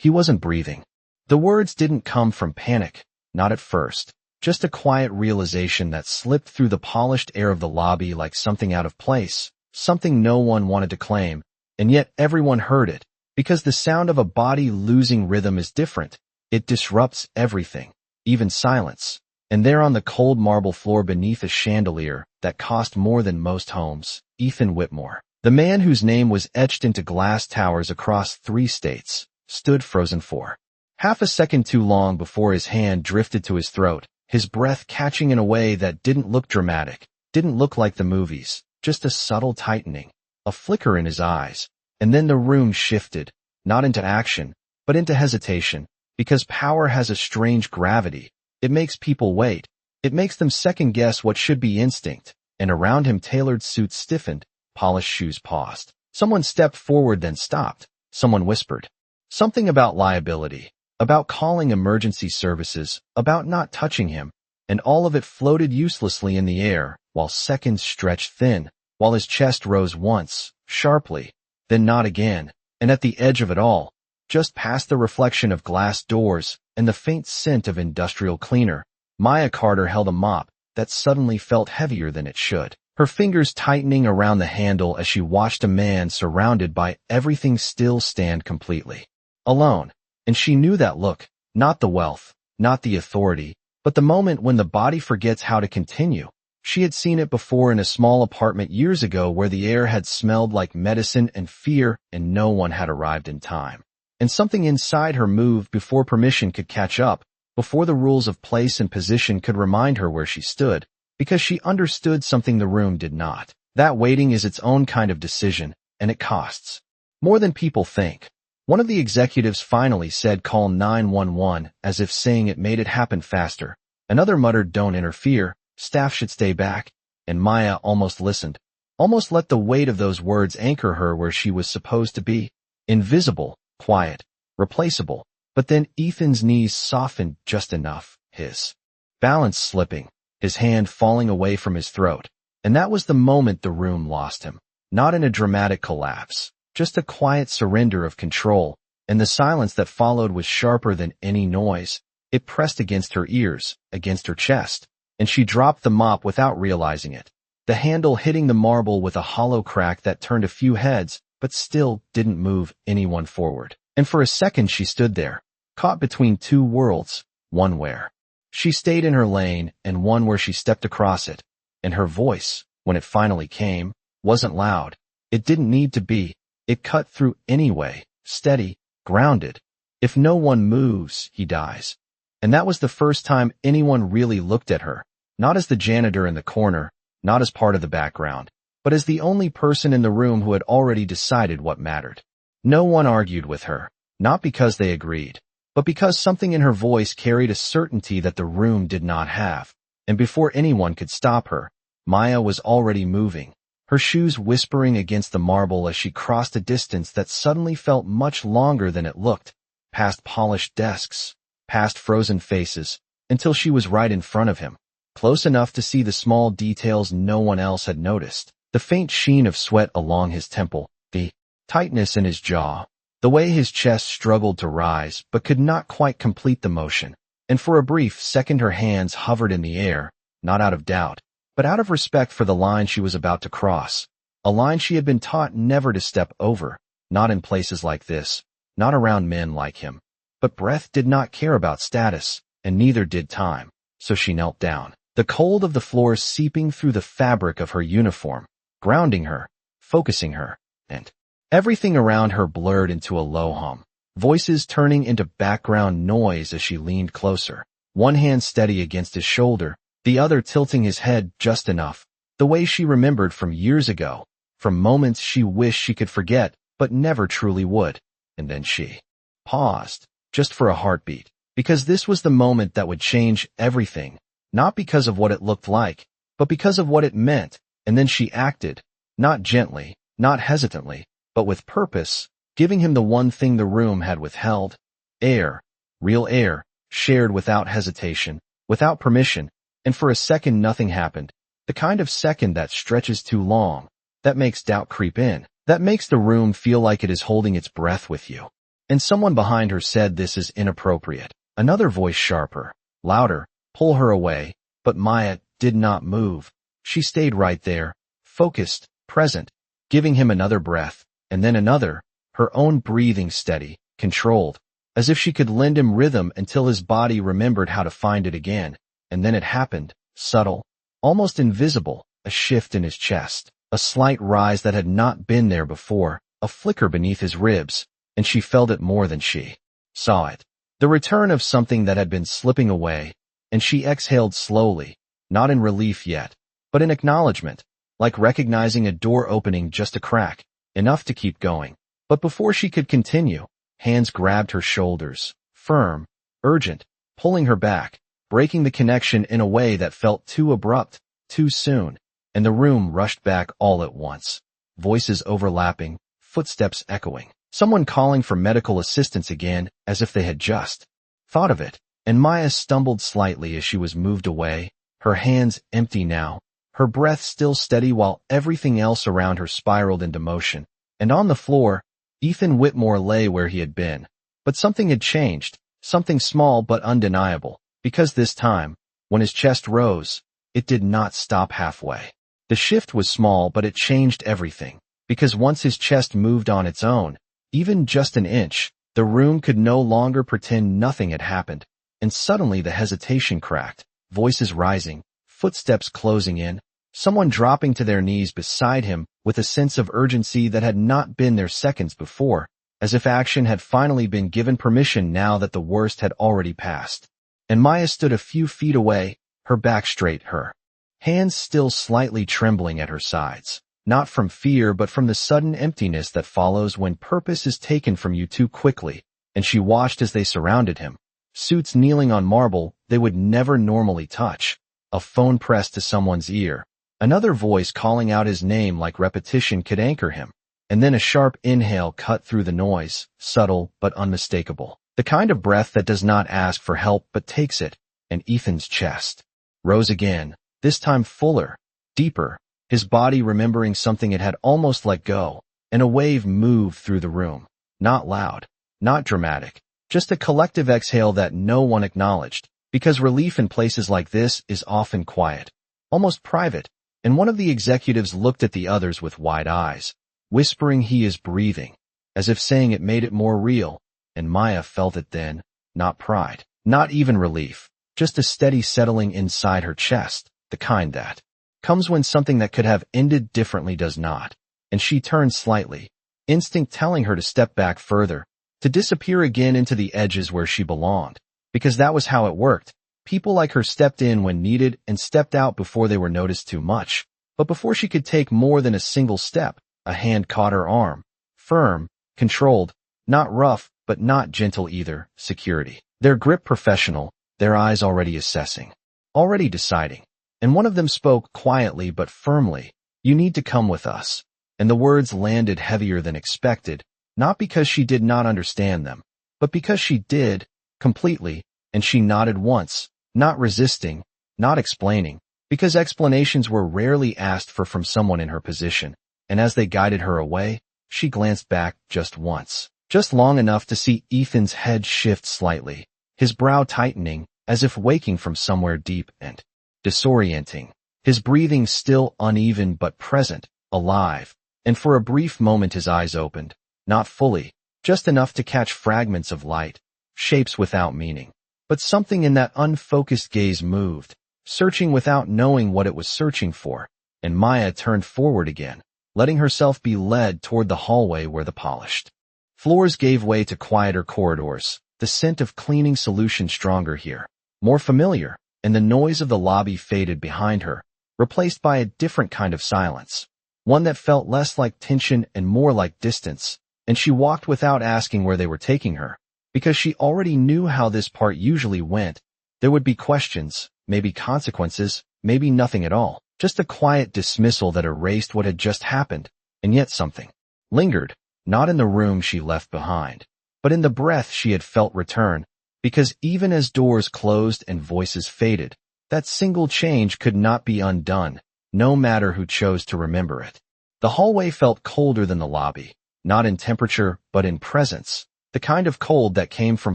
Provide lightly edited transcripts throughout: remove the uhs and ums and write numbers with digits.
He wasn't breathing. The words didn't come from panic, not at first. Just a quiet realization that slipped through the polished air of the lobby like something out of place, something no one wanted to claim, and yet everyone heard it, because the sound of a body losing rhythm is different. It disrupts everything, even silence. And there on the cold marble floor beneath a chandelier that cost more than most homes, Ethan Whitmore, the man whose name was etched into glass towers across 3 states, stood frozen for half a second too long before his hand drifted to his throat, his breath catching in a way that didn't look dramatic, didn't look like the movies, just a subtle tightening, a flicker in his eyes, and then the room shifted, not into action, but into hesitation, because power has a strange gravity. It makes people wait. It makes them second-guess what should be instinct, and around him tailored suits stiffened, polished shoes paused. Someone stepped forward then stopped. Someone whispered. Something about liability, about calling emergency services, about not touching him, and all of it floated uselessly in the air, while seconds stretched thin, while his chest rose once, sharply, then not again, and at the edge of it all, just past the reflection of glass doors and the faint scent of industrial cleaner, Maya Carter held a mop that suddenly felt heavier than it should, her fingers tightening around the handle as she watched a man surrounded by everything still stand completely alone. And she knew that look, not the wealth, not the authority, but the moment when the body forgets how to continue. She had seen it before in a small apartment years ago where the air had smelled like medicine and fear and no one had arrived in time. And something inside her moved before permission could catch up, before the rules of place and position could remind her where she stood, because she understood something the room did not. That waiting is its own kind of decision, and it costs more than people think. One of the executives finally said call 911 as if saying it made it happen faster. Another muttered don't interfere, staff should stay back, and Maya almost listened, almost let the weight of those words anchor her where she was supposed to be, invisible, quiet, replaceable. But then Ethan's knees softened just enough, his balance slipping, his hand falling away from his throat. And that was the moment the room lost him. Not in a dramatic collapse, just a quiet surrender of control, and the silence that followed was sharper than any noise. It pressed against her ears, against her chest, and she dropped the mop without realizing it, the handle hitting the marble with a hollow crack that turned a few heads, but still didn't move anyone forward. And for a second she stood there, caught between 2 worlds, one where she stayed in her lane and one where she stepped across it. And her voice, when it finally came, wasn't loud. It didn't need to be. It cut through anyway, steady, grounded. If no one moves, he dies. And that was the first time anyone really looked at her, not as the janitor in the corner, not as part of the background, but as the only person in the room who had already decided what mattered. No one argued with her, not because they agreed, but because something in her voice carried a certainty that the room did not have. And before anyone could stop her, Maya was already moving, her shoes whispering against the marble as she crossed a distance that suddenly felt much longer than it looked, past polished desks, past frozen faces, until she was right in front of him, close enough to see the small details no one else had noticed, the faint sheen of sweat along his temple, the tightness in his jaw, the way his chest struggled to rise but could not quite complete the motion. And for a brief second her hands hovered in the air, not out of doubt, but out of respect for the line she was about to cross, a line she had been taught never to step over, not in places like this, not around men like him. But breath did not care about status, and neither did time, so she knelt down, the cold of the floor seeping through the fabric of her uniform, grounding her, focusing her, and everything around her blurred into a low hum, voices turning into background noise as she leaned closer, one hand steady against his shoulder, the other tilting his head just enough, the way she remembered from years ago, from moments she wished she could forget but never truly would. And then she paused, just for a heartbeat, because this was the moment that would change everything, not because of what it looked like, but because of what it meant. And then she acted, not gently, not hesitantly, but with purpose, giving him the one thing the room had withheld, air, real air, shared without hesitation, without permission. And for a second nothing happened, the kind of second that stretches too long, that makes doubt creep in, that makes the room feel like it is holding its breath with you. And someone behind her said this is inappropriate. Another voice sharper, louder, pull her away, but Maya did not move. She stayed right there, focused, present, giving him another breath, and then another, her own breathing steady, controlled, as if she could lend him rhythm until his body remembered how to find it again. And then it happened, subtle, almost invisible, a shift in his chest, a slight rise that had not been there before, a flicker beneath his ribs, and she felt it more than she saw it. The return of something that had been slipping away, and she exhaled slowly, not in relief yet, but in acknowledgement, like recognizing a door opening just a crack, enough to keep going. But before she could continue, hands grabbed her shoulders, firm, urgent, pulling her back, breaking the connection in a way that felt too abrupt, too soon, and the room rushed back all at once. Voices overlapping, footsteps echoing, someone calling for medical assistance again, as if they had just thought of it. And Maya stumbled slightly as she was moved away, her hands empty now, her breath still steady while everything else around her spiraled into motion. And on the floor, Ethan Whitmore lay where he had been. But something had changed, something small but undeniable, because this time, when his chest rose, it did not stop halfway. The shift was small, but it changed everything, because once his chest moved on its own, even just an inch, the room could no longer pretend nothing had happened. And suddenly the hesitation cracked, voices rising, footsteps closing in, someone dropping to their knees beside him with a sense of urgency that had not been there seconds before, as if action had finally been given permission now that the worst had already passed. And Maya stood a few feet away, her back straight, her hands still slightly trembling at her sides, not from fear but from the sudden emptiness that follows when purpose is taken from you too quickly. And she watched as they surrounded him, suits kneeling on marble they would never normally touch, a phone pressed to someone's ear, another voice calling out his name like repetition could anchor him, and then a sharp inhale cut through the noise, subtle but unmistakable, the kind of breath that does not ask for help but takes it. And Ethan's chest rose again, this time fuller, deeper, his body remembering something it had almost let go, and a wave moved through the room, not loud, not dramatic, just a collective exhale that no one acknowledged, because relief in places like this is often quiet, almost private. And one of the executives looked at the others with wide eyes, whispering, "He is breathing," as if saying it made it more real. And Maya felt it then, not pride, not even relief, just a steady settling inside her chest, the kind that comes when something that could have ended differently does not. And she turned slightly, instinct telling her to step back further, to disappear again into the edges where she belonged, because that was how it worked. People like her stepped in when needed and stepped out before they were noticed too much. But before she could take more than a single step, a hand caught her arm, firm, controlled, not rough, but not gentle either, security. Their grip professional, their eyes already assessing, already deciding. And one of them spoke quietly but firmly, "You need to come with us." And the words landed heavier than expected, not because she did not understand them, but because she did, completely. And she nodded once, not resisting, not explaining, because explanations were rarely asked for from someone in her position. And as they guided her away, she glanced back just once, just long enough to see Ethan's head shift slightly, his brow tightening, as if waking from somewhere deep and disorienting, his breathing still uneven but present, alive. And for a brief moment his eyes opened, not fully, just enough to catch fragments of light, shapes without meaning. But something in that unfocused gaze moved, searching without knowing what it was searching for. And Maya turned forward again, letting herself be led toward the hallway where the polished floors gave way to quieter corridors, the scent of cleaning solution stronger here, more familiar, and the noise of the lobby faded behind her, replaced by a different kind of silence, one that felt less like tension and more like distance. And she walked without asking where they were taking her, because she already knew how this part usually went. There would be questions, maybe consequences, maybe nothing at all, just a quiet dismissal that erased what had just happened. And yet something lingered, not in the room she left behind, but in the breath she had felt return, because even as doors closed and voices faded, that single change could not be undone, no matter who chose to remember it. The hallway felt colder than the lobby, not in temperature but in presence, The kind of cold that came from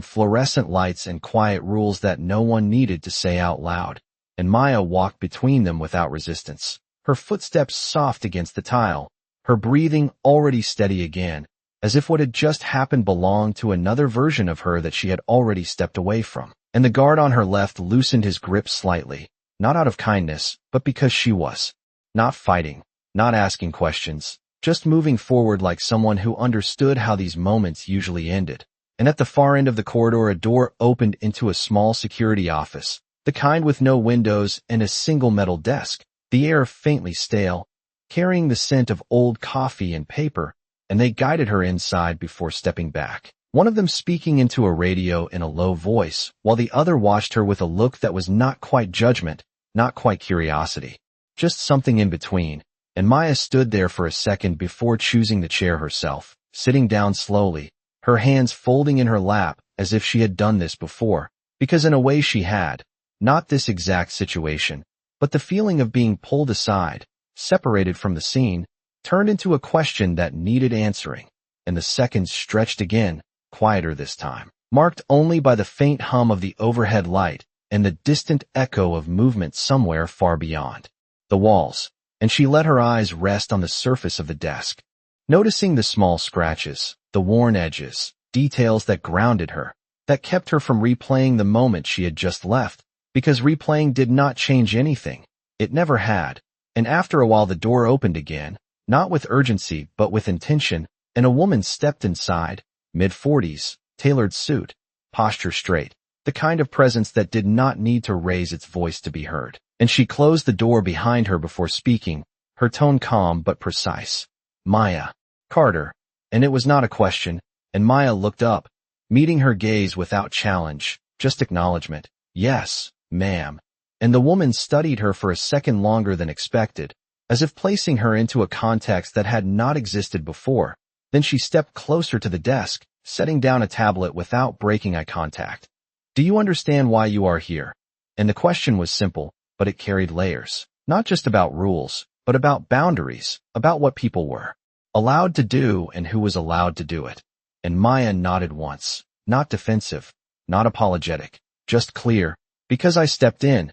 fluorescent lights and quiet rules that no one needed to say out loud. And Maya walked between them without resistance, her footsteps soft against the tile, her breathing already steady again, as if what had just happened belonged to another version of her that she had already stepped away from. And the guard on her left loosened his grip slightly, not out of kindness, but because she was not fighting, not asking questions, just moving forward like someone who understood how these moments usually ended. And at the far end of the corridor, a door opened into a small security office, the kind with no windows and a single metal desk, the air faintly stale, carrying the scent of old coffee and paper, and they guided her inside before stepping back, one of them speaking into a radio in a low voice, while the other watched her with a look that was not quite judgment, not quite curiosity, just something in between. And Maya stood there for a second before choosing the chair herself, sitting down slowly, her hands folding in her lap as if she had done this before, because in a way she had, not this exact situation, but the feeling of being pulled aside, separated from the scene, turned into a question that needed answering, and the seconds stretched again, quieter this time, marked only by the faint hum of the overhead light and the distant echo of movement somewhere far beyond the walls. And she let her eyes rest on the surface of the desk, noticing the small scratches, the worn edges, details that grounded her, that kept her from replaying the moment she had just left, because replaying did not change anything. It never had. And after a while the door opened again, not with urgency but with intention, and a woman stepped inside, mid-40s, tailored suit, posture straight, the kind of presence that did not need to raise its voice to be heard. And she closed the door behind her before speaking, her tone calm but precise. Maya Carter. And it was not a question, and Maya looked up, meeting her gaze without challenge, just acknowledgement. Yes, ma'am. And the woman studied her for a second longer than expected, as if placing her into a context that had not existed before. Then she stepped closer to the desk, setting down a tablet without breaking eye contact. Do you understand why you are here? And the question was simple, but it carried layers, not just about rules, but about boundaries, about what people were allowed to do and who was allowed to do it. And Maya nodded once, not defensive, not apologetic, just clear, because I stepped in.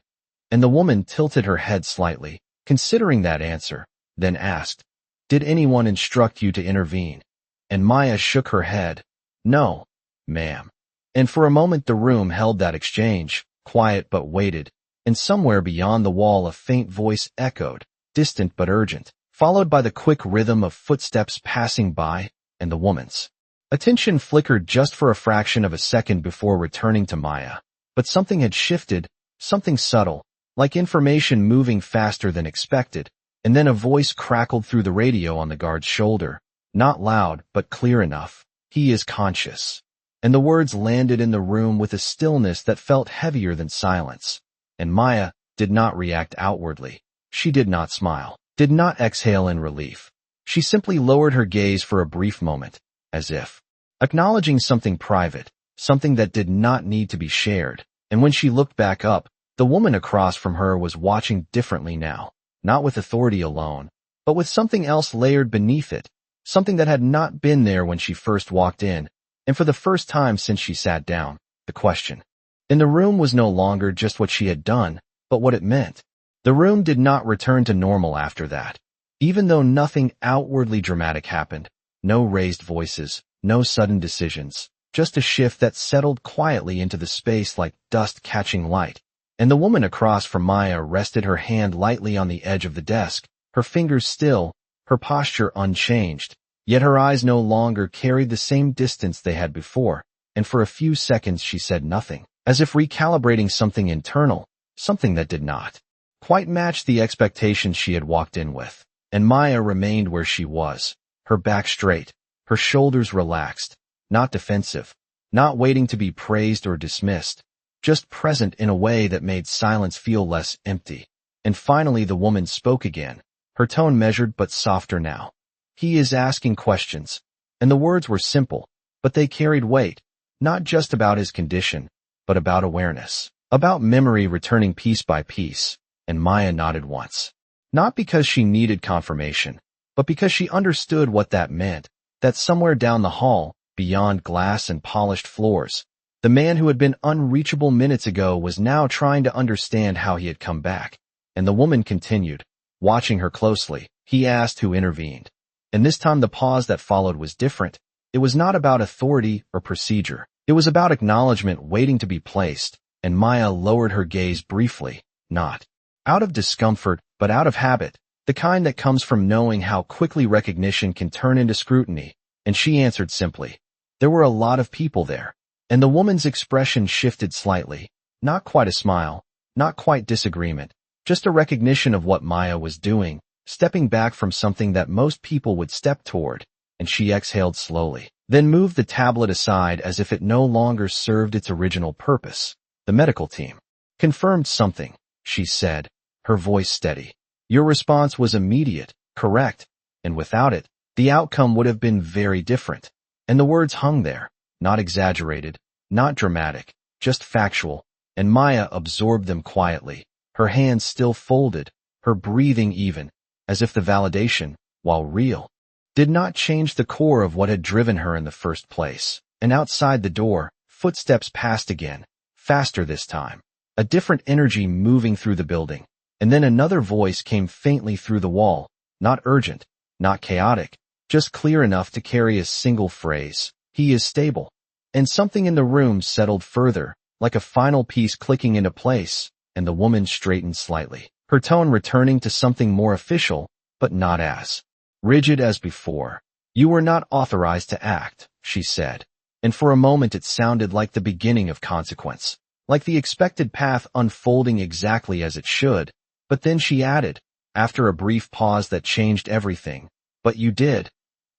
And the woman tilted her head slightly, considering that answer, then asked, did anyone instruct you to intervene? And Maya shook her head. No, ma'am. And for a moment the room held that exchange, quiet but weighted. And somewhere beyond the wall a faint voice echoed, distant but urgent, followed by the quick rhythm of footsteps passing by, and the woman's attention flickered just for a fraction of a second before returning to Maya. But something had shifted, something subtle, like information moving faster than expected, and then a voice crackled through the radio on the guard's shoulder, not loud but clear enough. He is conscious. And the words landed in the room with a stillness that felt heavier than silence. And Maya did not react outwardly. She did not smile, did not exhale in relief. She simply lowered her gaze for a brief moment, as if acknowledging something private, something that did not need to be shared. And when she looked back up, the woman across from her was watching differently now, not with authority alone, but with something else layered beneath it, something that had not been there when she first walked in, and for the first time since she sat down, the question in the room was no longer just what she had done, but what it meant. The room did not return to normal after that. Even though nothing outwardly dramatic happened, no raised voices, no sudden decisions, just a shift that settled quietly into the space like dust catching light. And the woman across from Maya rested her hand lightly on the edge of the desk, her fingers still, her posture unchanged, yet her eyes no longer carried the same distance they had before, and for a few seconds she said nothing, as if recalibrating something internal, something that did not quite match the expectations she had walked in with. And Maya remained where she was, her back straight, her shoulders relaxed, not defensive, not waiting to be praised or dismissed, just present in a way that made silence feel less empty. And finally the woman spoke again, her tone measured but softer now. He is asking questions. And the words were simple, but they carried weight, not just about his condition, but about awareness, about memory returning piece by piece. And Maya nodded once. Not because she needed confirmation, but because she understood what that meant, that somewhere down the hall, beyond glass and polished floors. The man who had been unreachable minutes ago was now trying to understand how he had come back. And the woman continued, watching her closely. He asked who intervened. And this time the pause that followed was different. It was not about authority or procedure. It was about acknowledgement waiting to be placed, and Maya lowered her gaze briefly, not out of discomfort, but out of habit, the kind that comes from knowing how quickly recognition can turn into scrutiny, and she answered simply. There were a lot of people there, and the woman's expression shifted slightly, not quite a smile, not quite disagreement, just a recognition of what Maya was doing, stepping back from something that most people would step toward, and she exhaled slowly, then moved the tablet aside as if it no longer served its original purpose. The medical team confirmed something, she said, her voice steady. Your response was immediate, correct, and without it, the outcome would have been very different. And the words hung there, not exaggerated, not dramatic, just factual, and Maya absorbed them quietly, her hands still folded, her breathing even, as if the validation, while real, did not change the core of what had driven her in the first place. And outside the door, footsteps passed again, faster this time, a different energy moving through the building. And then another voice came faintly through the wall, not urgent, not chaotic, just clear enough to carry a single phrase. He is stable. And something in the room settled further, like a final piece clicking into place, and the woman straightened slightly, her tone returning to something more official, but not as rigid as before. You were not authorized to act, she said, and for a moment it sounded like the beginning of consequence, like the expected path unfolding exactly as it should. But then she added, after a brief pause that changed everything, but you did.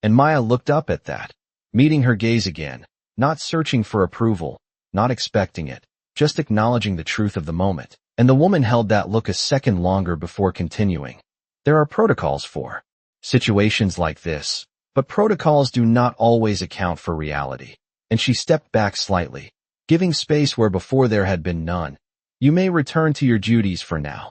And Maya looked up at that, meeting her gaze again, not searching for approval, not expecting it, just acknowledging the truth of the moment. And the woman held that look a second longer before continuing. There are protocols for situations like this, but protocols do not always account for reality. And she stepped back slightly, giving space where before there had been none. You may return to your duties for now.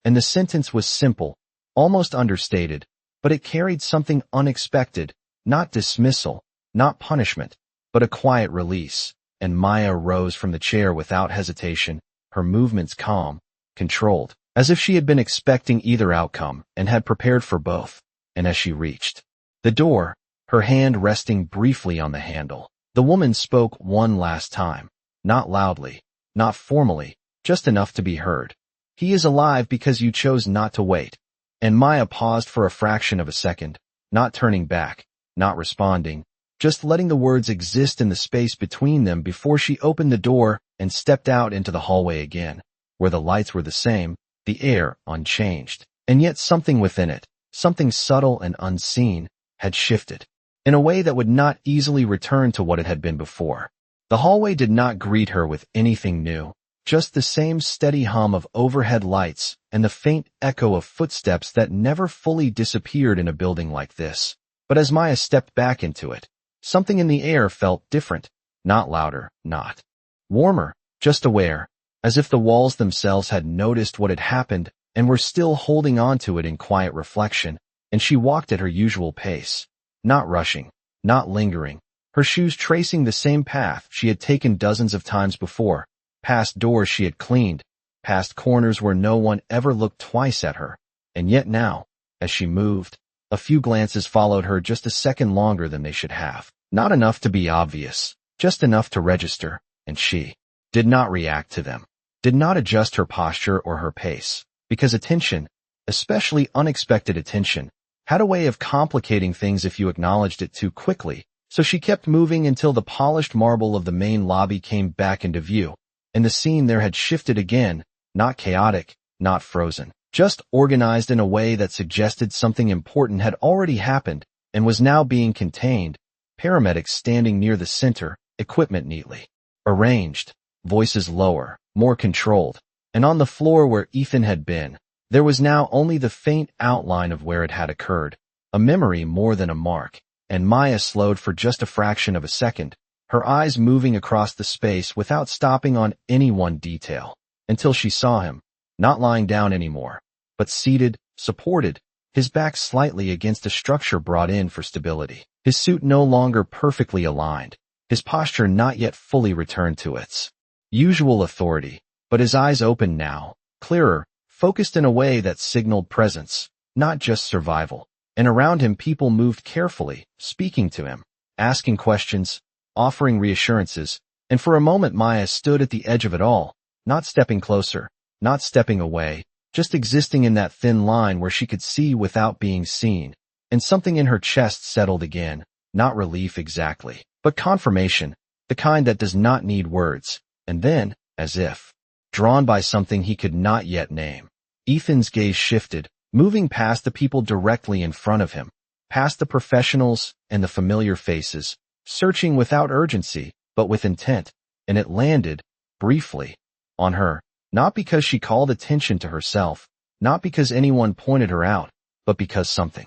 And the sentence was simple, almost understated, but it carried something unexpected, not dismissal, not punishment, but a quiet release. And Maya rose from the chair without hesitation, her movements calm, controlled, as if she had been expecting either outcome and had prepared for both. And as she reached the door, her hand resting briefly on the handle, the woman spoke one last time, not loudly, not formally, just enough to be heard. He is alive because you chose not to wait. And Maya paused for a fraction of a second, not turning back, not responding, just letting the words exist in the space between them before she opened the door and stepped out into the hallway again, where the lights were the same, the air unchanged, and yet something within it, something subtle and unseen, had shifted, in a way that would not easily return to what it had been before. The hallway did not greet her with anything new, just the same steady hum of overhead lights and the faint echo of footsteps that never fully disappeared in a building like this. But as Maya stepped back into it, something in the air felt different, not louder, not warmer, just aware, as if the walls themselves had noticed what had happened and were still holding on to it in quiet reflection. And she walked at her usual pace, not rushing, not lingering, her shoes tracing the same path she had taken dozens of times before, past doors she had cleaned, past corners where no one ever looked twice at her. And yet now, as she moved, a few glances followed her just a second longer than they should have. Not enough to be obvious, just enough to register, and she did not react to them, did not adjust her posture or her pace, because attention, especially unexpected attention, had a way of complicating things if you acknowledged it too quickly. So she kept moving until the polished marble of the main lobby came back into view, and the scene there had shifted again, not chaotic, not frozen, just organized in a way that suggested something important had already happened and was now being contained. Paramedics standing near the center, equipment neatly arranged, voices lower, more controlled, and on the floor where Ethan had been, there was now only the faint outline of where it had occurred, a memory more than a mark. And Maya slowed for just a fraction of a second, her eyes moving across the space without stopping on any one detail, until she saw him, not lying down anymore, but seated, supported, his back slightly against a structure brought in for stability. His suit no longer perfectly aligned, his posture not yet fully returned to its usual authority, but his eyes open now, clearer, focused in a way that signaled presence, not just survival. And around him people moved carefully, speaking to him, asking questions, offering reassurances, and for a moment Maya stood at the edge of it all, not stepping closer, not stepping away, just existing in that thin line where she could see without being seen. And something in her chest settled again, not relief exactly, but confirmation, the kind that does not need words. And then, as if drawn by something he could not yet name, Ethan's gaze shifted, moving past the people directly in front of him, past the professionals and the familiar faces, searching without urgency, but with intent, and it landed, briefly, on her, not because she called attention to herself, not because anyone pointed her out, but because something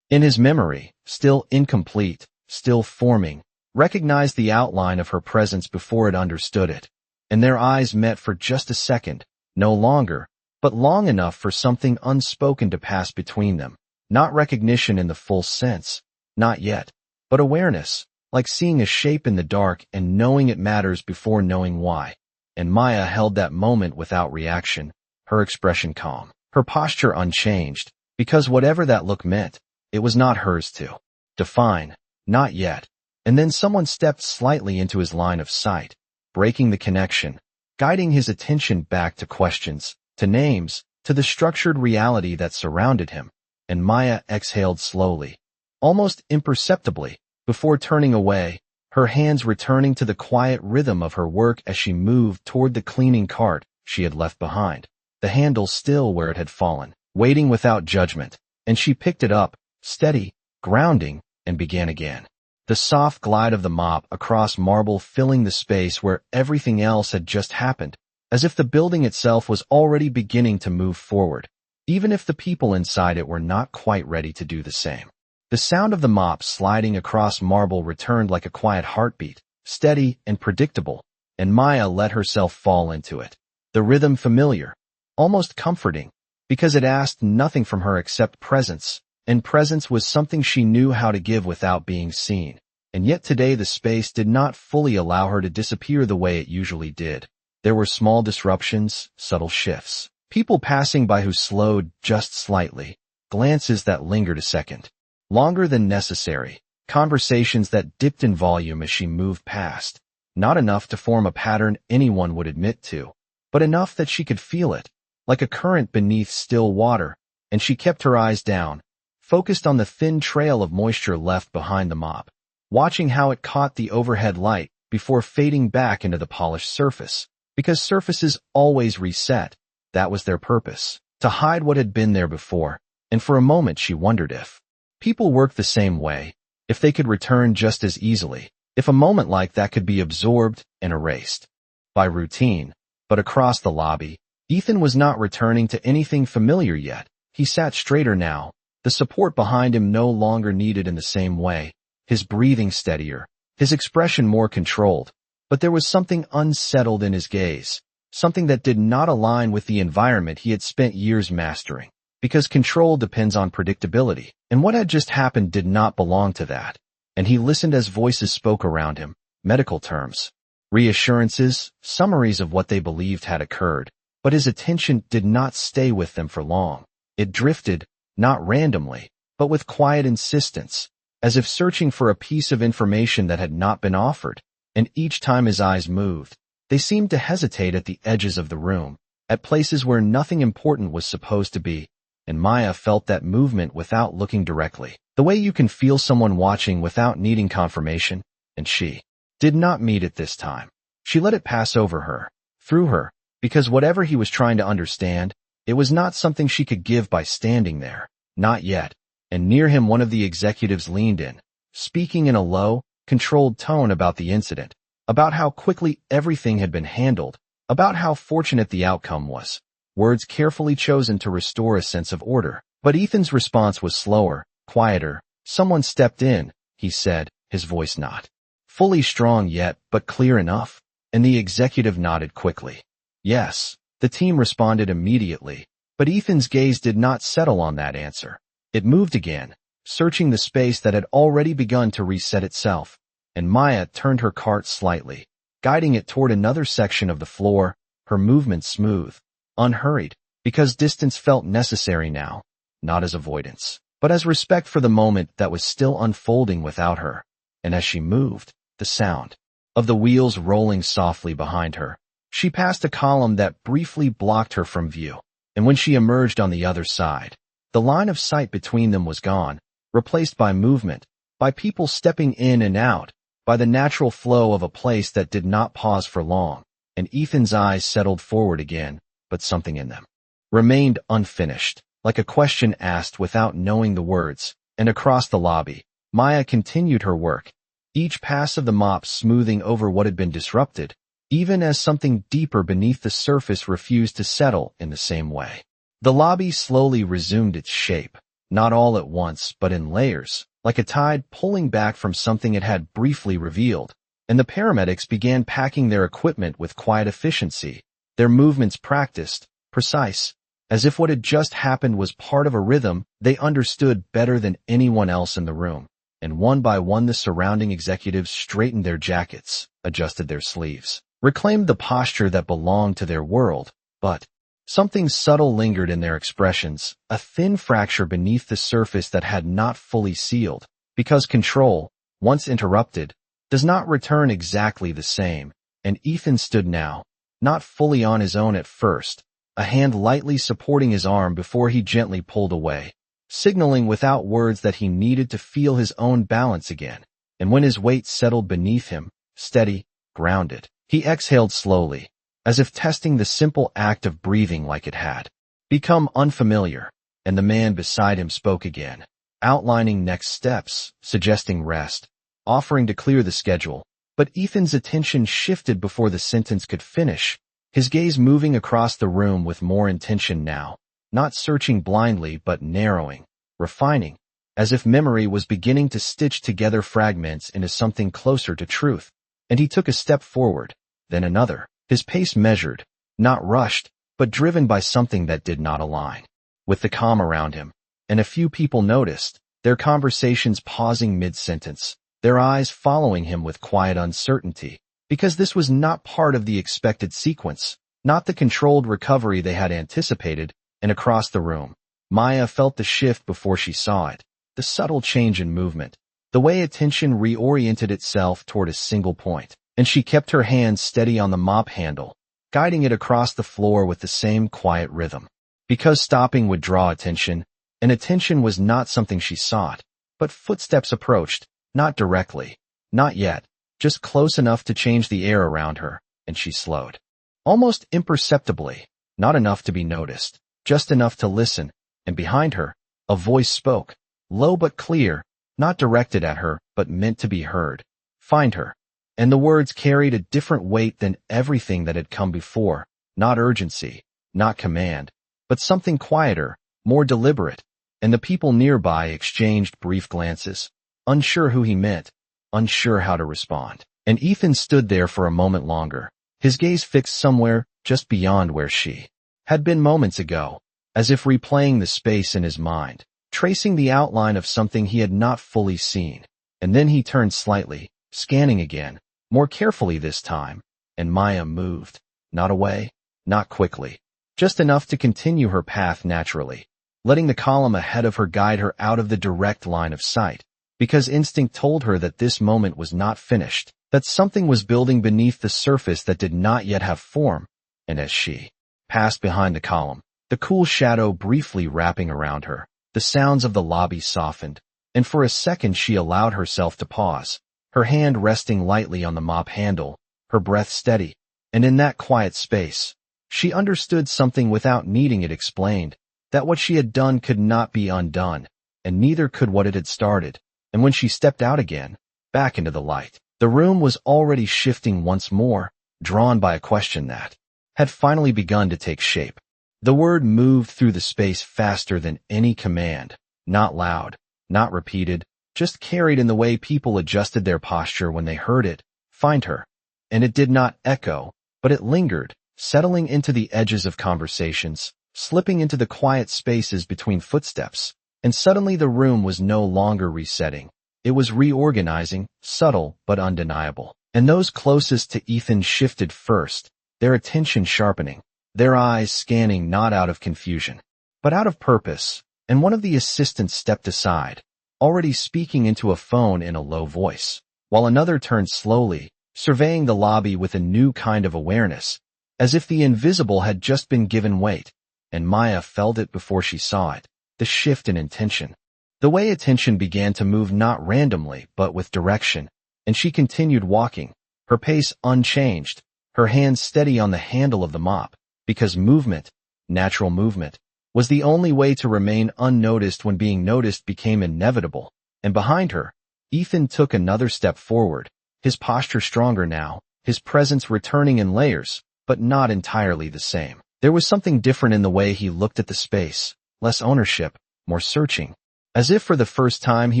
in his memory, still incomplete, still forming, recognized the outline of her presence before it understood it. And their eyes met for just a second, no longer, but long enough for something unspoken to pass between them. Not recognition in the full sense, not yet, but awareness, like seeing a shape in the dark and knowing it matters before knowing why. And Maya held that moment without reaction, her expression calm, her posture unchanged, because whatever that look meant, it was not hers to define, not yet. And then someone stepped slightly into his line of sight, breaking the connection, guiding his attention back to questions, to names, to the structured reality that surrounded him. And Maya exhaled slowly, almost imperceptibly, before turning away, her hands returning to the quiet rhythm of her work as she moved toward the cleaning cart she had left behind, the handle still where it had fallen, waiting without judgment. And she picked it up, steady, grounding, and began again. The soft glide of the mop across marble filling the space where everything else had just happened, as if the building itself was already beginning to move forward, even if the people inside it were not quite ready to do the same. The sound of the mop sliding across marble returned like a quiet heartbeat, steady and predictable, and Maya let herself fall into it. The rhythm familiar, almost comforting, because it asked nothing from her except presence, and presence was something she knew how to give without being seen. And yet today the space did not fully allow her to disappear the way it usually did. There were small disruptions, subtle shifts, people passing by who slowed just slightly, glances that lingered a second, longer than necessary, conversations that dipped in volume as she moved past, not enough to form a pattern anyone would admit to, but enough that she could feel it, like a current beneath still water, and she kept her eyes down, focused on the thin trail of moisture left behind the mop, watching how it caught the overhead light before fading back into the polished surface. Because surfaces always reset, that was their purpose, to hide what had been there before, and for a moment she wondered if people worked the same way, if they could return just as easily, if a moment like that could be absorbed and erased by routine. But across the lobby, Ethan was not returning to anything familiar yet. He sat straighter now, the support behind him no longer needed in the same way, his breathing steadier, his expression more controlled. But there was something unsettled in his gaze, something that did not align with the environment he had spent years mastering. Because control depends on predictability, and what had just happened did not belong to that. And he listened as voices spoke around him, medical terms, reassurances, summaries of what they believed had occurred. But his attention did not stay with them for long. It drifted, not randomly, but with quiet insistence, as if searching for a piece of information that had not been offered. And each time his eyes moved, they seemed to hesitate at the edges of the room, at places where nothing important was supposed to be. And Maya felt that movement without looking directly, the way you can feel someone watching without needing confirmation, and she did not meet it this time. She let it pass over her, through her, because whatever he was trying to understand, it was not something she could give by standing there, not yet. And near him one of the executives leaned in, speaking in a low, controlled tone about the incident, about how quickly everything had been handled, about how fortunate the outcome was. Words carefully chosen to restore a sense of order. But Ethan's response was slower, quieter. "Someone stepped in," he said, his voice not fully strong yet, but clear enough. And the executive nodded quickly. Yes, the team responded immediately, but Ethan's gaze did not settle on that answer. It moved again, searching the space that had already begun to reset itself, and Maya turned her cart slightly, guiding it toward another section of the floor, her movement smooth, unhurried, because distance felt necessary now, not as avoidance, but as respect for the moment that was still unfolding without her. And as she moved, the sound of the wheels rolling softly behind her. She passed a column that briefly blocked her from view, and when she emerged on the other side, the line of sight between them was gone, replaced by movement, by people stepping in and out, by the natural flow of a place that did not pause for long, and Ethan's eyes settled forward again, but something in them remained unfinished, like a question asked without knowing the words. And across the lobby, Maya continued her work, each pass of the mop smoothing over what had been disrupted, even as something deeper beneath the surface refused to settle in the same way. The lobby slowly resumed its shape, not all at once but in layers, like a tide pulling back from something it had briefly revealed, and the paramedics began packing their equipment with quiet efficiency, their movements practiced, precise, as if what had just happened was part of a rhythm they understood better than anyone else in the room. And one by one the surrounding executives straightened their jackets, adjusted their sleeves, reclaimed the posture that belonged to their world, but something subtle lingered in their expressions, a thin fracture beneath the surface that had not fully sealed, because control, once interrupted, does not return exactly the same, and Ethan stood now, not fully on his own at first, a hand lightly supporting his arm before he gently pulled away, signaling without words that he needed to feel his own balance again. And when his weight settled beneath him, steady, grounded, he exhaled slowly, as if testing the simple act of breathing like it had become unfamiliar, and the man beside him spoke again, outlining next steps, suggesting rest, offering to clear the schedule. But Ethan's attention shifted before the sentence could finish, his gaze moving across the room with more intention now, not searching blindly but narrowing, refining, as if memory was beginning to stitch together fragments into something closer to truth. And he took a step forward, then another, his pace measured, not rushed, but driven by something that did not align with the calm around him. And a few people noticed, their conversations pausing mid-sentence, their eyes following him with quiet uncertainty, because this was not part of the expected sequence, not the controlled recovery they had anticipated. And across the room, Maya felt the shift before she saw it, the subtle change in movement, the way attention reoriented itself toward a single point, and she kept her hand steady on the mop handle, guiding it across the floor with the same quiet rhythm. Because stopping would draw attention, and attention was not something she sought, but footsteps approached, not directly, not yet, just close enough to change the air around her, and she slowed. Almost imperceptibly, not enough to be noticed, just enough to listen, and behind her, a voice spoke, low but clear, not directed at her, but meant to be heard. Find her. And the words carried a different weight than everything that had come before, not urgency, not command, but something quieter, more deliberate, and the people nearby exchanged brief glances, unsure who he meant, unsure how to respond. And Ethan stood there for a moment longer, his gaze fixed somewhere just beyond where she had been moments ago, as if replaying the space in his mind, tracing the outline of something he had not fully seen. And then he turned slightly, scanning again, more carefully this time, and Maya moved, not away, not quickly, just enough to continue her path naturally, letting the column ahead of her guide her out of the direct line of sight, because instinct told her that this moment was not finished, that something was building beneath the surface that did not yet have form. And as she passed behind the column, the cool shadow briefly wrapping around her, the sounds of the lobby softened, and for a second she allowed herself to pause, her hand resting lightly on the mop handle, her breath steady. And in that quiet space, she understood something without needing it explained, that what she had done could not be undone, and neither could what it had started. And when she stepped out again, back into the light, the room was already shifting once more, drawn by a question that had finally begun to take shape. The word moved through the space faster than any command, not loud, not repeated, just carried in the way people adjusted their posture when they heard it. Find her. And it did not echo, but it lingered, settling into the edges of conversations, slipping into the quiet spaces between footsteps, and suddenly the room was no longer resetting. It was reorganizing, subtle but undeniable. And those closest to Ethan shifted first, their attention sharpening, their eyes scanning not out of confusion, but out of purpose, and one of the assistants stepped aside, already speaking into a phone in a low voice, while another turned slowly, surveying the lobby with a new kind of awareness, as if the invisible had just been given weight, and Maya felt it before she saw it, the shift in intention. The way attention began to move not randomly but with direction, and she continued walking, her pace unchanged, her hands steady on the handle of the mop, because movement, natural movement, was the only way to remain unnoticed when being noticed became inevitable. And behind her, Ethan took another step forward, his posture stronger now, his presence returning in layers, but not entirely the same. There was something different in the way he looked at the space, less ownership, more searching. As if for the first time he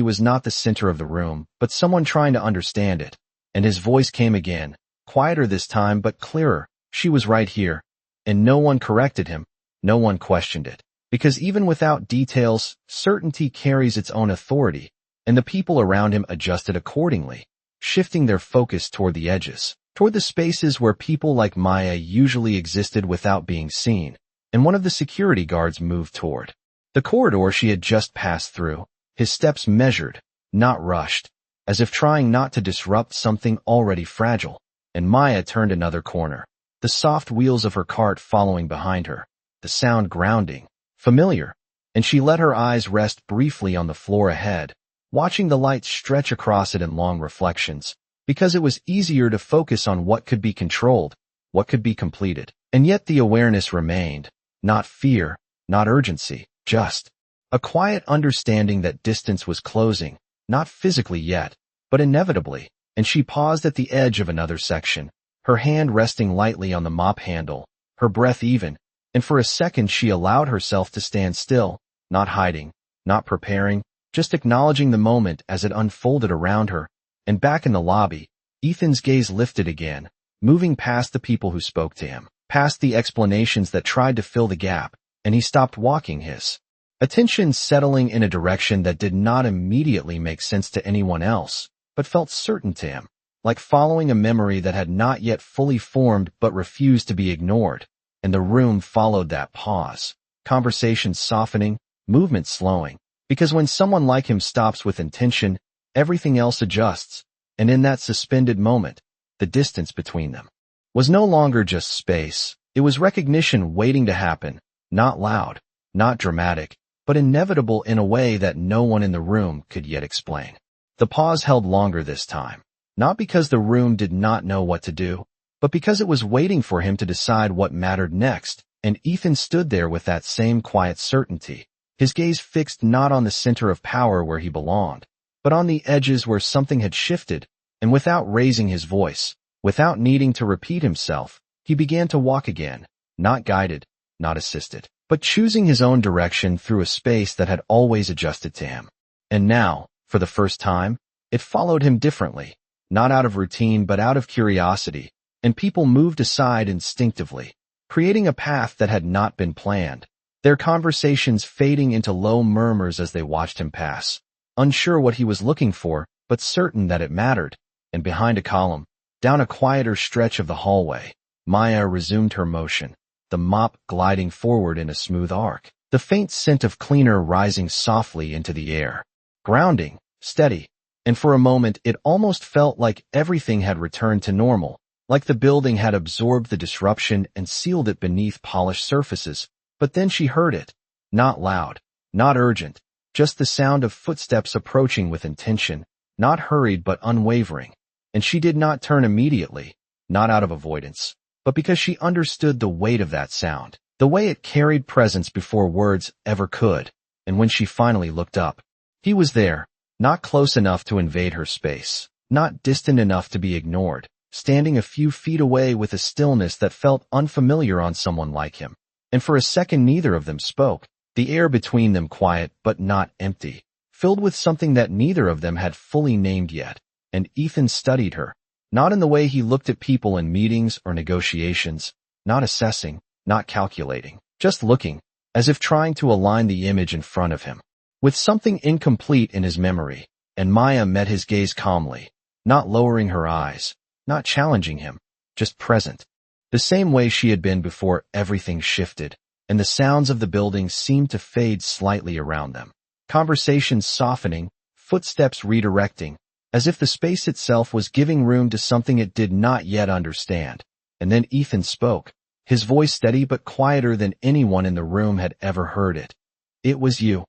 was not the center of the room, but someone trying to understand it. And his voice came again, quieter this time but clearer. She was right here. And no one corrected him, no one questioned it. Because even without details, certainty carries its own authority, and the people around him adjusted accordingly, shifting their focus toward the edges, toward the spaces where people like Maya usually existed without being seen, and one of the security guards moved toward the corridor she had just passed through, his steps measured, not rushed, as if trying not to disrupt something already fragile, and Maya turned another corner, the soft wheels of her cart following behind her, the sound grounding, familiar, and she let her eyes rest briefly on the floor ahead, watching the light stretch across it in long reflections, because it was easier to focus on what could be controlled, what could be completed. And yet the awareness remained, not fear, not urgency, just a quiet understanding that distance was closing, not physically yet, but inevitably, and she paused at the edge of another section, her hand resting lightly on the mop handle, her breath even, and for a second she allowed herself to stand still, not hiding, not preparing, just acknowledging the moment as it unfolded around her. And back in the lobby, Ethan's gaze lifted again, moving past the people who spoke to him, past the explanations that tried to fill the gap, and he stopped walking, his attention settling in a direction that did not immediately make sense to anyone else, but felt certain to him, like following a memory that had not yet fully formed but refused to be ignored. And the room followed that pause, conversation softening, movement slowing, because when someone like him stops with intention, everything else adjusts, and in that suspended moment, the distance between them was no longer just space, it was recognition waiting to happen, not loud, not dramatic, but inevitable in a way that no one in the room could yet explain. The pause held longer this time, not because the room did not know what to do, but because it was waiting for him to decide what mattered next, and Ethan stood there with that same quiet certainty, his gaze fixed not on the center of power where he belonged, but on the edges where something had shifted, and without raising his voice, without needing to repeat himself, he began to walk again, not guided, not assisted, but choosing his own direction through a space that had always adjusted to him. And now, for the first time, it followed him differently, not out of routine but out of curiosity, and people moved aside instinctively, creating a path that had not been planned, their conversations fading into low murmurs as they watched him pass, unsure what he was looking for, but certain that it mattered. And behind a column, down a quieter stretch of the hallway, Maya resumed her motion, the mop gliding forward in a smooth arc, the faint scent of cleaner rising softly into the air, grounding, steady, and for a moment it almost felt like everything had returned to normal, like the building had absorbed the disruption and sealed it beneath polished surfaces. But then she heard it, not loud, not urgent, just the sound of footsteps approaching with intention, not hurried but unwavering. And she did not turn immediately, not out of avoidance, but because she understood the weight of that sound, the way it carried presence before words ever could. And when she finally looked up, he was there, not close enough to invade her space, not distant enough to be ignored, standing a few feet away with a stillness that felt unfamiliar on someone like him. And for a second neither of them spoke, the air between them quiet but not empty, filled with something that neither of them had fully named yet. And Ethan studied her, not in the way he looked at people in meetings or negotiations, not assessing, not calculating, just looking, as if trying to align the image in front of him. with something incomplete in his memory, and Maya met his gaze calmly, not lowering her eyes, not challenging him, just present. The same way she had been before everything shifted, and the sounds of the building seemed to fade slightly around them. Conversations softening, footsteps redirecting, as if the space itself was giving room to something it did not yet understand. And then Ethan spoke, his voice steady but quieter than anyone in the room had ever heard it. "It was you."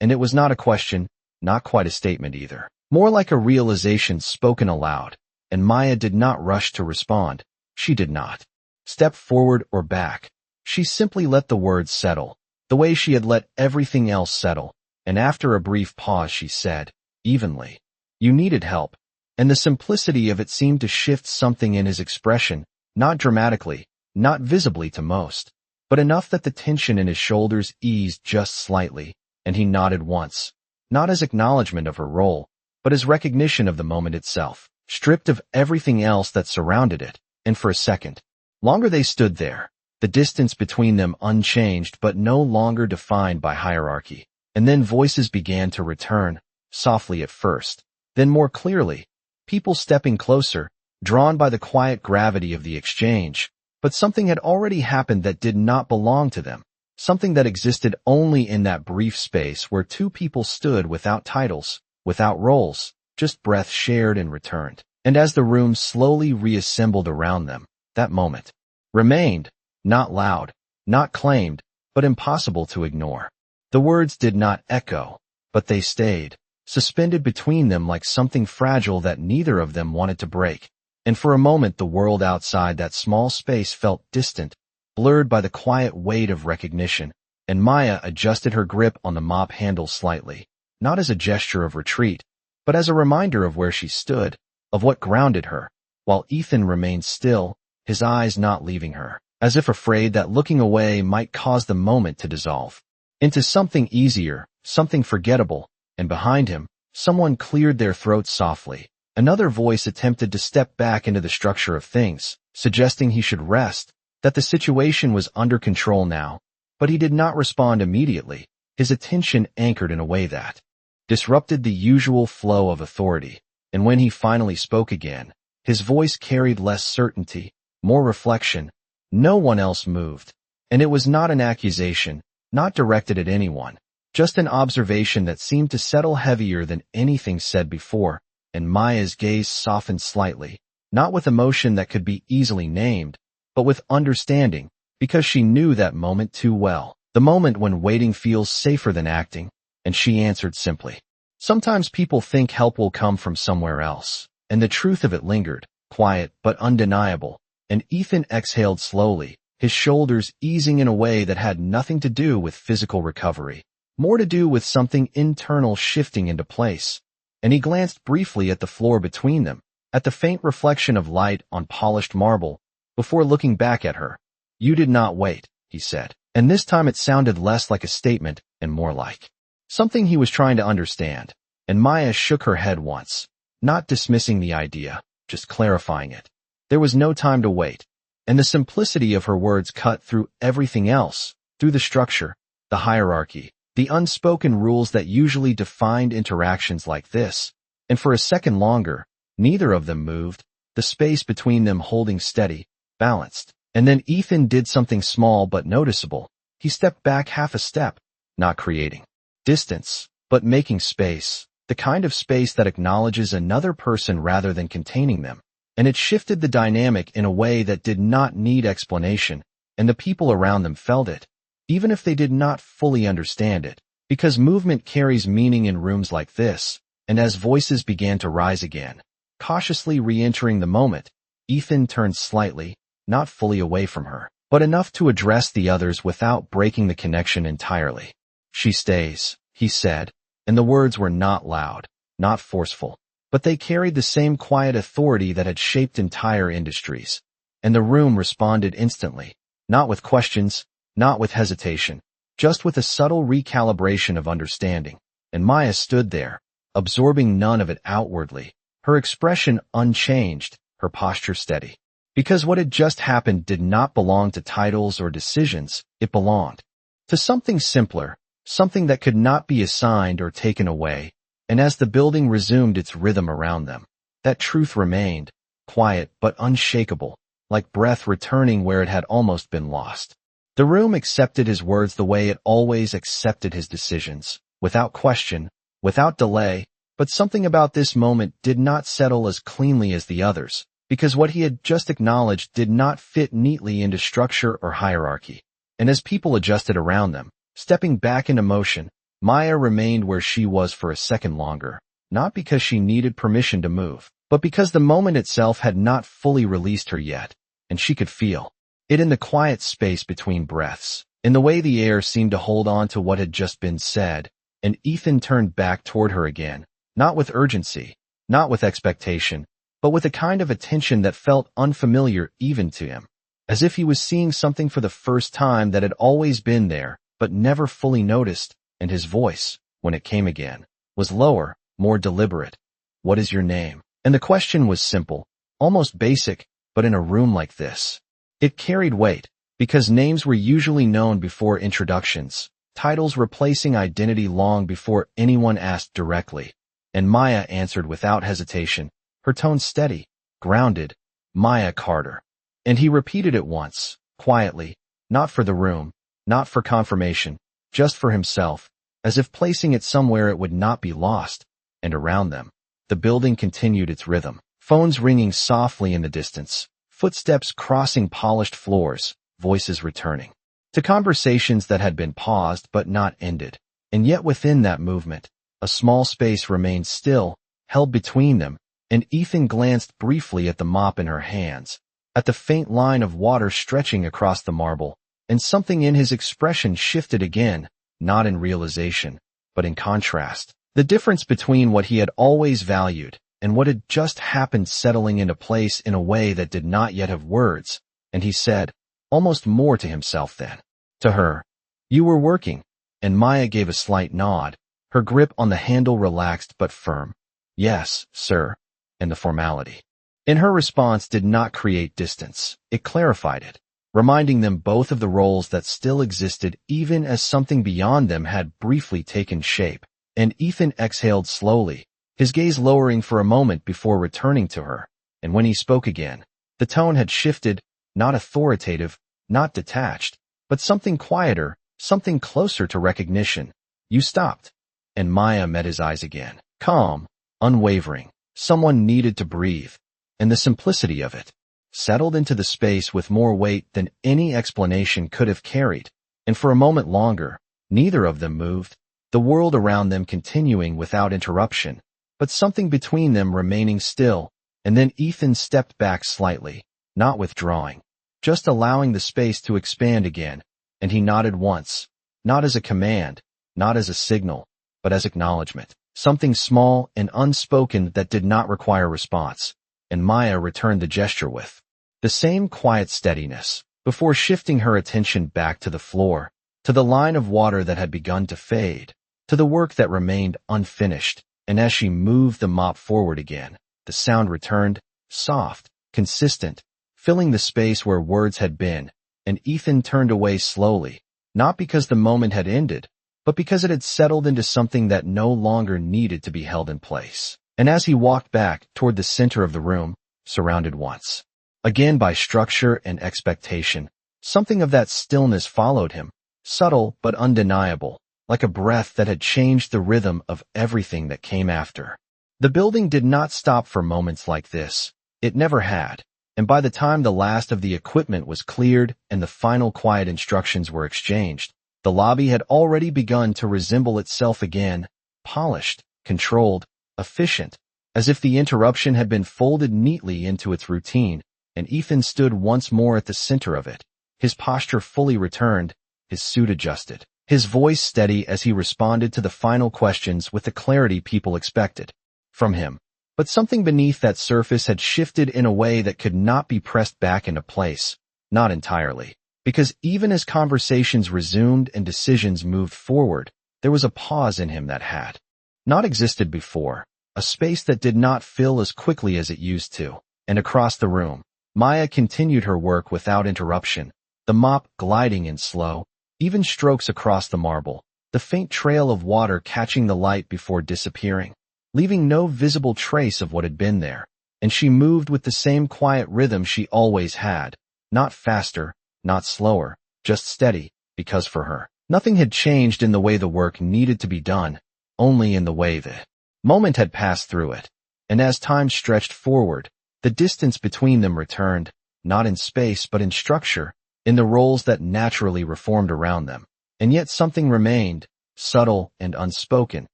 And it was not a question, not quite a statement either. More like a realization spoken aloud, and Maya did not rush to respond. She did not step forward or back. She simply let the words settle, the way she had let everything else settle, and after a brief pause she said, evenly, "You needed help." And the simplicity of it seemed to shift something in his expression, not dramatically, not visibly to most, but enough that the tension in his shoulders eased just slightly, and he nodded once, not as acknowledgement of her role, but as recognition of the moment itself, stripped of everything else that surrounded it. And for a second longer they stood there, the distance between them unchanged but no longer defined by hierarchy. And then voices began to return, softly at first, then more clearly, people stepping closer, drawn by the quiet gravity of the exchange. But something had already happened that did not belong to them, something that existed only in that brief space where two people stood without titles, without roles, just breath shared and returned. And as the room slowly reassembled around them, that moment remained, not loud, not claimed, but impossible to ignore. The words did not echo, but they stayed, suspended between them like something fragile that neither of them wanted to break. And for a moment the world outside that small space felt distant, blurred by the quiet weight of recognition, and Maya adjusted her grip on the mop handle slightly, not as a gesture of retreat, but as a reminder of where she stood, of what grounded her, while Ethan remained still, his eyes not leaving her, as if afraid that looking away might cause the moment to dissolve into something easier, something forgettable. And behind him, someone cleared their throats softly. Another voice attempted to step back into the structure of things, suggesting he should rest, that the situation was under control now. But he did not respond immediately, his attention anchored in a way that disrupted the usual flow of authority. And when he finally spoke again, his voice carried less certainty, more reflection. No one else moved, and it was not an accusation, not directed at anyone, just an observation that seemed to settle heavier than anything said before. And Maya's gaze softened slightly, not with emotion that could be easily named, but with understanding, because she knew that moment too well, the moment when waiting feels safer than acting. And she answered simply, "Sometimes people think help will come from somewhere else." And the truth of it lingered, quiet but undeniable. And Ethan exhaled slowly, his shoulders easing in a way that had nothing to do with physical recovery, more to do with something internal shifting into place. And he glanced briefly at the floor between them, at the faint reflection of light on polished marble, before looking back at her. "You did not wait," he said, and this time it sounded less like a statement and more like something he was trying to understand. And Maya shook her head once, not dismissing the idea, just clarifying it. There was no time to wait, and the simplicity of her words cut through everything else, through the structure, the hierarchy, the unspoken rules that usually defined interactions like this. And for a second longer, neither of them moved, the space between them holding steady, balanced. And then Ethan did something small but noticeable. He stepped back half a step, not creating distance, but making space, the kind of space that acknowledges another person rather than containing them. And it shifted the dynamic in a way that did not need explanation, and the people around them felt it, even if they did not fully understand it, because movement carries meaning in rooms like this. And as voices began to rise again, cautiously re-entering the moment, Ethan turned slightly, not fully away from her, but enough to address the others without breaking the connection entirely. "She stays," he said, and the words were not loud, not forceful, but they carried the same quiet authority that had shaped entire industries. And the room responded instantly, not with questions, not with hesitation, just with a subtle recalibration of understanding. And Maya stood there, absorbing none of it outwardly, her expression unchanged, her posture steady. Because what had just happened did not belong to titles or decisions, it belonged to something simpler, something that could not be assigned or taken away, and as the building resumed its rhythm around them, that truth remained, quiet but unshakable, like breath returning where it had almost been lost. The room accepted his words the way it always accepted his decisions, without question, without delay, but something about this moment did not settle as cleanly as the others, because what he had just acknowledged did not fit neatly into structure or hierarchy. And as people adjusted around them, stepping back into motion, Maya remained where she was for a second longer, not because she needed permission to move, but because the moment itself had not fully released her yet, and she could feel it in the quiet space between breaths, in the way the air seemed to hold on to what had just been said. And Ethan turned back toward her again, not with urgency, not with expectation, but with a kind of attention that felt unfamiliar even to him, as if he was seeing something for the first time that had always been there, but never fully noticed. And his voice, when it came again, was lower, more deliberate. "What is your name?" And the question was simple, almost basic, but in a room like this, it carried weight, because names were usually known before introductions, titles replacing identity long before anyone asked directly. And Maya answered without hesitation, her tone steady, grounded, "Maya Carter." And he repeated it once, quietly, not for the room, not for confirmation, just for himself, as if placing it somewhere it would not be lost. And around them, the building continued its rhythm, phones ringing softly in the distance, footsteps crossing polished floors, voices returning to conversations that had been paused but not ended. And yet within that movement, a small space remained still, held between them, and Ethan glanced briefly at the mop in her hands, at the faint line of water stretching across the marble, and something in his expression shifted again, not in realization, but in contrast. The difference between what he had always valued and what had just happened settling into place in a way that did not yet have words. And he said, almost more to himself than to her, "You were working." And Maya gave a slight nod, her grip on the handle relaxed but firm. "Yes, sir." And the formality in her response did not create distance, it clarified it, reminding them both of the roles that still existed even as something beyond them had briefly taken shape. And Ethan exhaled slowly, his gaze lowering for a moment before returning to her. And when he spoke again, the tone had shifted, not authoritative, not detached, but something quieter, something closer to recognition. "You stopped." And Maya met his eyes again, calm, unwavering. Someone needed to breathe, and the simplicity of it settled into the space with more weight than any explanation could have carried. And for a moment longer, neither of them moved, the world around them continuing without interruption, but something between them remaining still. And then Ethan stepped back slightly, not withdrawing, just allowing the space to expand again, and he nodded once, not as a command, not as a signal, but as acknowledgement, something small and unspoken that did not require response. And Maya returned the gesture with the same quiet steadiness, before shifting her attention back to the floor, to the line of water that had begun to fade, to the work that remained unfinished. And as she moved the mop forward again, the sound returned, soft, consistent, filling the space where words had been. And Ethan turned away slowly, not because the moment had ended, but because it had settled into something that no longer needed to be held in place. And as he walked back toward the center of the room, surrounded once again by structure and expectation, something of that stillness followed him, subtle but undeniable, like a breath that had changed the rhythm of everything that came after. The building did not stop for moments like this. It never had. And by the time the last of the equipment was cleared and the final quiet instructions were exchanged, the lobby had already begun to resemble itself again, polished, controlled, efficient, as if the interruption had been folded neatly into its routine. And Ethan stood once more at the center of it, his posture fully returned, his suit adjusted, his voice steady as he responded to the final questions with the clarity people expected from him. But something beneath that surface had shifted in a way that could not be pressed back into place, not entirely, because even as conversations resumed and decisions moved forward, there was a pause in him that had not existed before, a space that did not fill as quickly as it used to. And across the room, Maya continued her work without interruption, the mop gliding in slow, even strokes across the marble, the faint trail of water catching the light before disappearing, leaving no visible trace of what had been there. And she moved with the same quiet rhythm she always had, not faster, not slower, just steady, because for her, nothing had changed in the way the work needed to be done, only in the way the moment had passed through it. And as time stretched forward, the distance between them returned, not in space but in structure, in the roles that naturally reformed around them. And yet something remained, subtle and unspoken,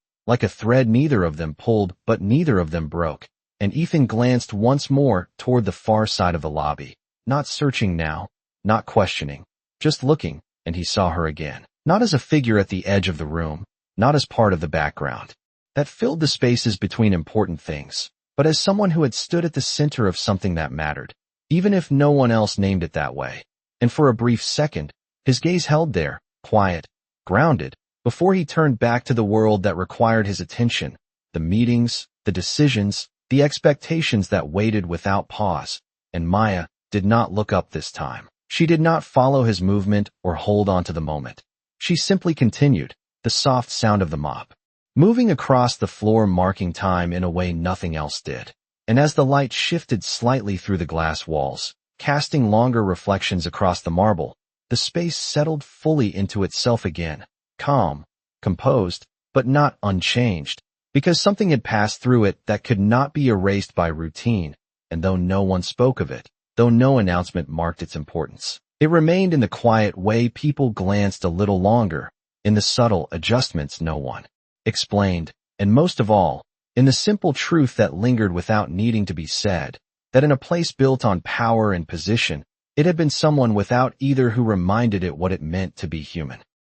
like a thread neither of them pulled but neither of them broke. And Ethan glanced once more toward the far side of the lobby, not searching now, not questioning, just looking, and he saw her again, not as a figure at the edge of the room, not as part of the background that filled the spaces between important things, but as someone who had stood at the center of something that mattered, even if no one else named it that way. And for a brief second, his gaze held there, quiet, grounded, before he turned back to the world that required his attention, the meetings, the decisions, the expectations that waited without pause. And Maya did not look up this time. She did not follow his movement or hold on to the moment. She simply continued, the soft sound of the mop, moving across the floor, marking time in a way nothing else did. And as the light shifted slightly through the glass walls, casting longer reflections across the marble, the space settled fully into itself again, calm, composed, but not unchanged, because something had passed through it that could not be erased by routine, and though no one spoke of it, though no announcement marked its importance, it remained in the quiet way people glanced a little longer, in the subtle adjustments no one explained, and most of all, in the simple truth that lingered without needing to be said, that in a place built on power and position, it had been someone without either who reminded it what it meant to be human.